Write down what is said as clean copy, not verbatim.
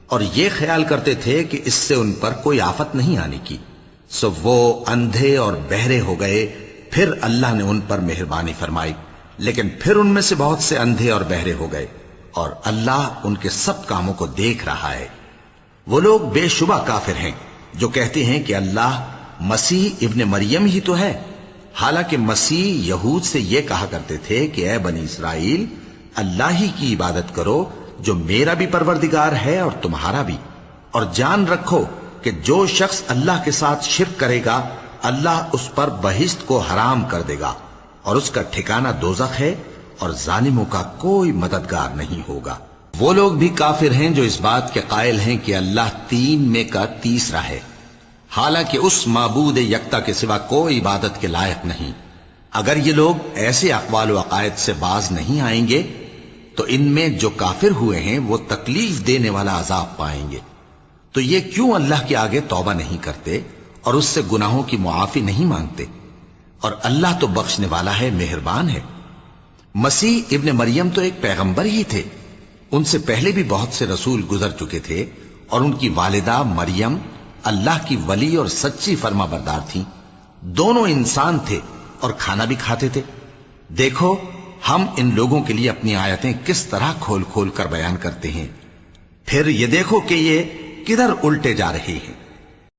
اور یہ خیال کرتے تھے کہ اس سے ان پر کوئی آفت نہیں آنے کی، سو وہ اندھے اور بہرے ہو گئے۔ پھر اللہ نے ان پر مہربانی فرمائی، لیکن پھر ان میں سے بہت سے اندھے اور بہرے ہو گئے، اور اللہ ان کے سب کاموں کو دیکھ رہا ہے۔ وہ لوگ بے شبہ کافر ہیں جو کہتے ہیں کہ اللہ مسیح ابن مریم ہی تو ہے، حالانکہ مسیح یہود سے یہ کہا کرتے تھے کہ اے بنی اسرائیل، اللہ ہی کی عبادت کرو جو میرا بھی پروردگار ہے اور تمہارا بھی، اور جان رکھو کہ جو شخص اللہ کے ساتھ شرک کرے گا اللہ اس پر بہشت کو حرام کر دے گا، اور اس کا ٹھکانہ دوزخ ہے، اور ظالموں کا کوئی مددگار نہیں ہوگا۔ وہ لوگ بھی کافر ہیں جو اس بات کے قائل ہیں کہ اللہ تین میں کا تیسرا ہے، حالانکہ اس معبود یکتا کے سوا کوئی عبادت کے لائق نہیں۔ اگر یہ لوگ ایسے اقوال و عقائد سے باز نہیں آئیں گے تو ان میں جو کافر ہوئے ہیں وہ تکلیف دینے والا عذاب پائیں گے۔ تو یہ کیوں اللہ کے آگے توبہ نہیں کرتے اور اس سے گناہوں کی معافی نہیں مانگتے؟ اور اللہ تو بخشنے والا ہے، مہربان ہے۔ مسیح ابن مریم تو ایک پیغمبر ہی تھے، ان سے پہلے بھی بہت سے رسول گزر چکے تھے، اور ان کی والدہ مریم اللہ کی ولی اور سچی فرما بردار تھیں۔ دونوں انسان تھے اور کھانا بھی کھاتے تھے۔ دیکھو ہم ان لوگوں کے لیے اپنی آیتیں کس طرح کھول کھول کر بیان کرتے ہیں، پھر یہ دیکھو کہ یہ کدھر الٹے جا رہے ہیں۔